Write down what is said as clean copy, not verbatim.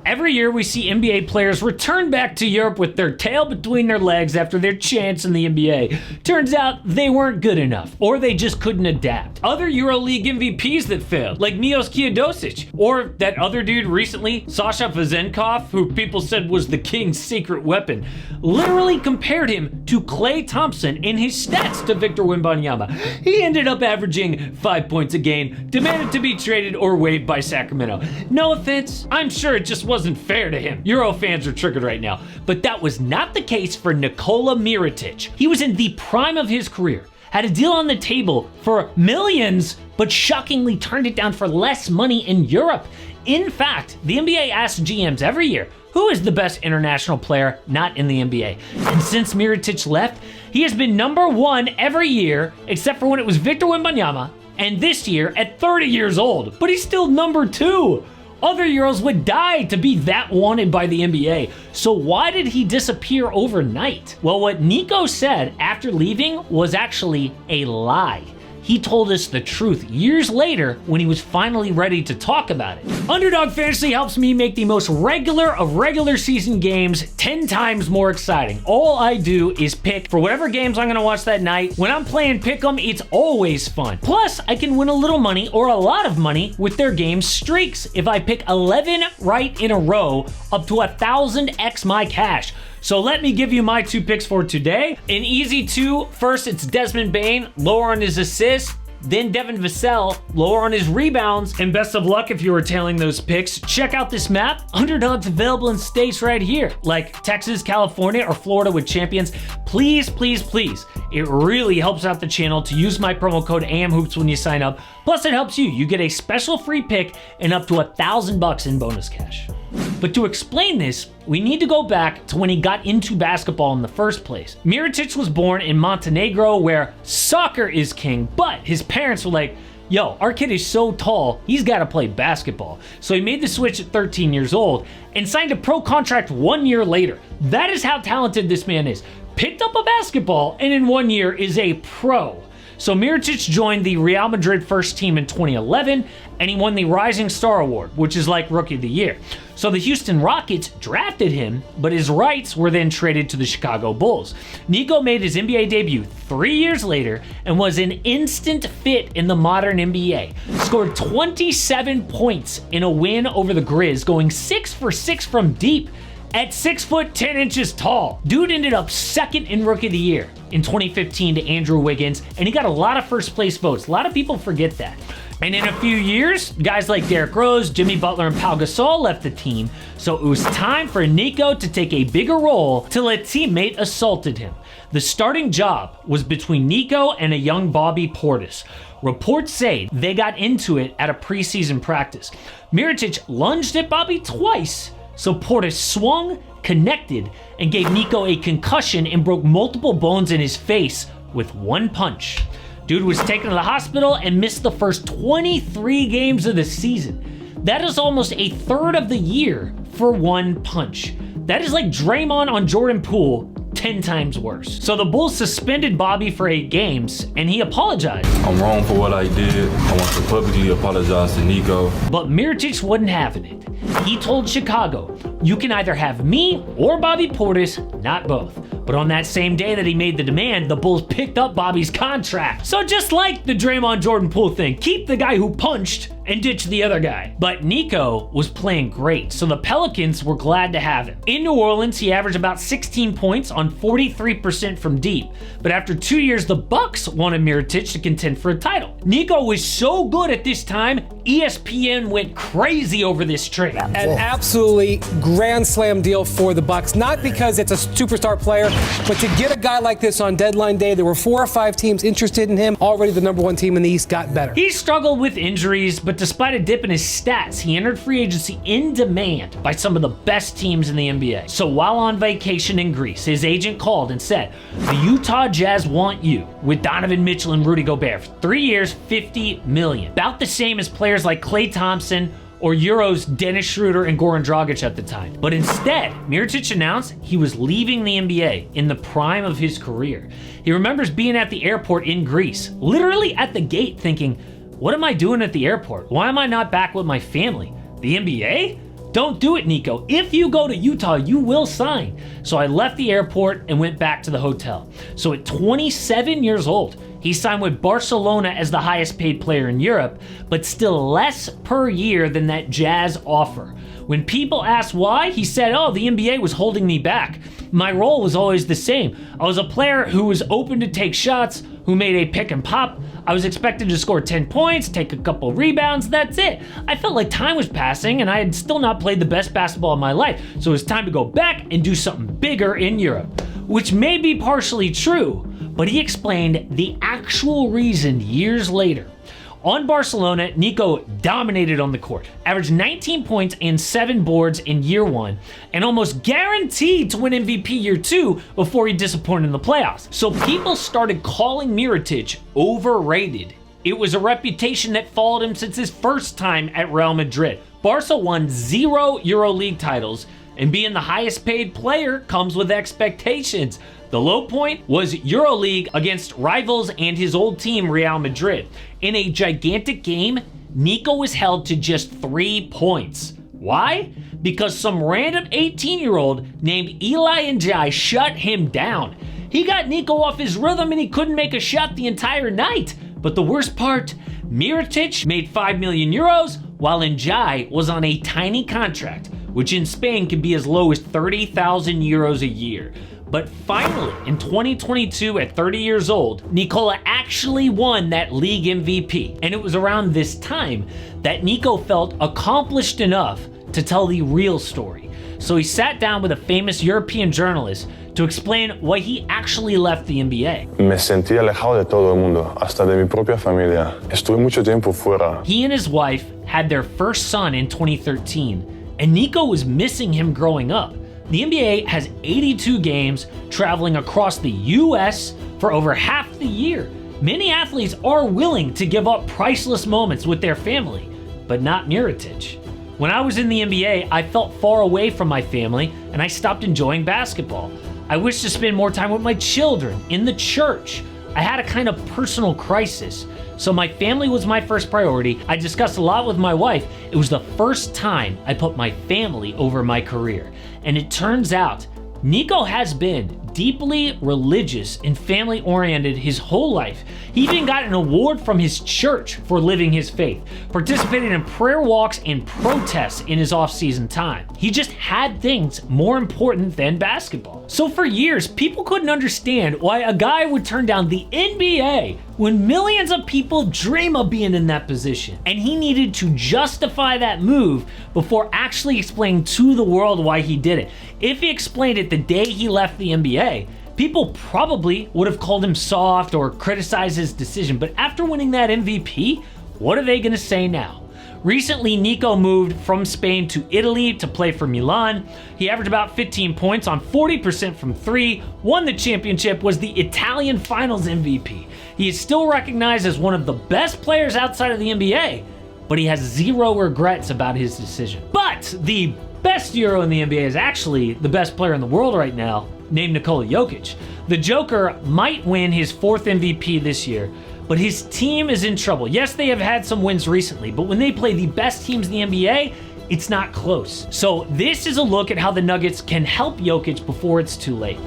Every year we see NBA players return back to Europe with their tail between their legs after their chance in the NBA. Turns out they weren't good enough, or they just couldn't adapt. Other EuroLeague MVPs that failed, like Milos Teodosic, or that other dude recently, Sasha Vezenkov, who people said was the king's secret weapon, literally compared him to Klay Thompson in his stats to Victor Wembanyama. He ended up averaging 5 points a game, demanded to be traded or waived by Sacramento. No offense, I'm sure it just wasn't fair to him. Euro fans are triggered right now, but that was not the case for Nikola Mirotic. He was in the prime of his career, had a deal on the table for millions, but shockingly turned it down for less money in Europe. In fact, the NBA asks GMs every year, who is the best international player not in the NBA? And since Mirotic left, he has been number one every year, except for when it was Victor Wembanyama, and this year at 30 years old, but he's still number two. Other Euros would die to be that wanted by the NBA. So why did he disappear overnight? Well, what Nico said after leaving was actually a lie. He told us the truth years later when he was finally ready to talk about it. Underdog Fantasy helps me make the most regular of regular season games 10 times more exciting. All I do is pick for whatever games I'm gonna watch that night. When I'm playing Pick'em, it's always fun. Plus, I can win a little money or a lot of money with their game streaks. If I pick 11 right in a row, up to 1,000x my cash. So let me give you my 2 picks for today. An easy 2, first it's Desmond Bane, lower on his assists, then Devin Vassell, lower on his rebounds, and best of luck if you were tailing those picks. Check out this map. Underdogs available in states right here, like Texas, California, or Florida with champions. Please, please, please, it really helps out the channel to use my promo code AMHOOPS when you sign up. Plus it helps you. You get a special free pick and up to $1,000 in bonus cash. But to explain this, we need to go back to when he got into basketball in the first place. Mirotic was born in Montenegro, where soccer is king, but his parents were like, yo, our kid is so tall, he's gotta play basketball. So he made the switch at 13 years old and signed a pro contract 1 year later. That is how talented this man is. Picked up a basketball and in 1 year is a pro. So Mirotic joined the Real Madrid first team in 2011, and he won the Rising Star Award, which is like Rookie of the Year. So the Houston Rockets drafted him, but his rights were then traded to the Chicago Bulls. Nico made his NBA debut 3 years later and was an instant fit in the modern NBA. Scored 27 points in a win over the Grizz, going 6 for 6 from deep. At 6 foot 10 inches tall, dude ended up second in Rookie of the Year in 2015 to Andrew Wiggins, and he got a lot of first place votes. A lot of people forget that. And in a few years, guys like Derrick Rose, Jimmy Butler, and Pau Gasol left the team, so it was time for Nico to take a bigger role till a teammate assaulted him. The starting job was between Nico and a young Bobby Portis. Reports say they got into it at a preseason practice. Mirotic lunged at Bobby twice, so Portis swung, connected, and gave Nico a concussion and broke multiple bones in his face with one punch. Dude was taken to the hospital and missed the first 23 games of the season. That is almost a third of the year for one punch. That is like Draymond on Jordan Poole, 10 times worse. So the Bulls suspended Bobby for 8 games, and he apologized. I'm wrong for what I did. I want to publicly apologize to Nico. But Mirotic wasn't having it. He told Chicago, you can either have me or Bobby Portis, not both. But on that same day that he made the demand, the Bulls picked up Bobby's contract. So just like the Draymond Jordan Poole thing, keep the guy who punched and ditch the other guy. But Nico was playing great, so the Pelicans were glad to have him. In New Orleans, he averaged about 16 points on 43% from deep. But after 2 years, the Bucks wanted Mirotic to contend for a title. Nico was so good at this time, ESPN went crazy over this trade. An absolutely grand slam deal for the Bucks, not because it's a superstar player, but to get a guy like this on deadline day. There were 4 or 5 teams interested in him. Already the number 1 team in the East got better. He struggled with injuries, but despite a dip in his stats, he entered free agency in demand by some of the best teams in the NBA. So while on vacation in Greece, his agent called and said, the Utah Jazz want you, with Donovan Mitchell and Rudy Gobert for 3 years, $50 million. About the same as players like Klay Thompson or Euros Dennis Schroeder and Goran Dragic at the time. But instead, Mirotic announced he was leaving the NBA in the prime of his career. He remembers being at the airport in Greece, literally at the gate, thinking, what am I doing at the airport? Why am I not back with my family? The NBA? "Don't do it, Nico. If you go to Utah, you will sign." So I left the airport and went back to the hotel. So at 27 years old, he signed with Barcelona as the highest paid player in Europe, but still less per year than that Jazz offer. When people asked why, he said, "Oh, the NBA was holding me back. My role was always the same. I was a player who was open to take shots, who made a pick and pop. I was expected to score 10 points, take a couple rebounds, that's it. I felt like time was passing and I had still not played the best basketball of my life, so it was time to go back and do something bigger in Europe," which may be partially true, but he explained the actual reason years later. On Barcelona, Nico dominated on the court, averaged 19 points and 7 boards in year 1, and almost guaranteed to win MVP year 2 before he disappointed in the playoffs. So people started calling Mirotic overrated. It was a reputation that followed him since his first time at Real Madrid. Barca won 0 EuroLeague titles, and being the highest paid player comes with expectations. The low point was EuroLeague against rivals and his old team, Real Madrid. In a gigantic game, Nico was held to just 3 points. Why? Because some random 18-year-old named Eli Njai shut him down. He got Nico off his rhythm and he couldn't make a shot the entire night. But the worst part, Mirotic made 5 million euros while Njai was on a tiny contract, which in Spain can be as low as 30,000 euros a year. But finally, in 2022, at 30 years old, Nikola actually won that league MVP. And it was around this time that Nico felt accomplished enough to tell the real story. So he sat down with a famous European journalist to explain why he actually left the NBA. Me sentí alejado de todo el mundo, hasta de mi propia familia. Estuve mucho tiempo fuera. He and his wife had their first son in 2013, and Nico was missing him growing up. The NBA has 82 games traveling across the US for over half the year. Many athletes are willing to give up priceless moments with their family, but not Mirotic. When I was in the NBA, I felt far away from my family and I stopped enjoying basketball. I wished to spend more time with my children, in the church. I had a kind of personal crisis. So my family was my first priority. I discussed a lot with my wife. It was the first time I put my family over my career. And it turns out, Nico has been deeply religious and family-oriented his whole life. He even got an award from his church for living his faith, participated in prayer walks and protests in his off-season time. He just had things more important than basketball. So for years, people couldn't understand why a guy would turn down the NBA when millions of people dream of being in that position. And he needed to justify that move before actually explaining to the world why he did it. If he explained it the day he left the NBA, people probably would have called him soft or criticized his decision. But after winning that MVP, what are they gonna say now? Recently, Nico moved from Spain to Italy to play for Milan. He averaged about 15 points on 40% from 3, won the championship, was the Italian Finals MVP. He is still recognized as one of the best players outside of the NBA, but he has 0 regrets about his decision. But the best Euro in the NBA is actually the best player in the world right now, named Nikola Jokic. The Joker might win his 4th MVP this year, but his team is in trouble. Yes, they have had some wins recently, but when they play the best teams in the NBA, it's not close. So this is a look at how the Nuggets can help Jokic before it's too late.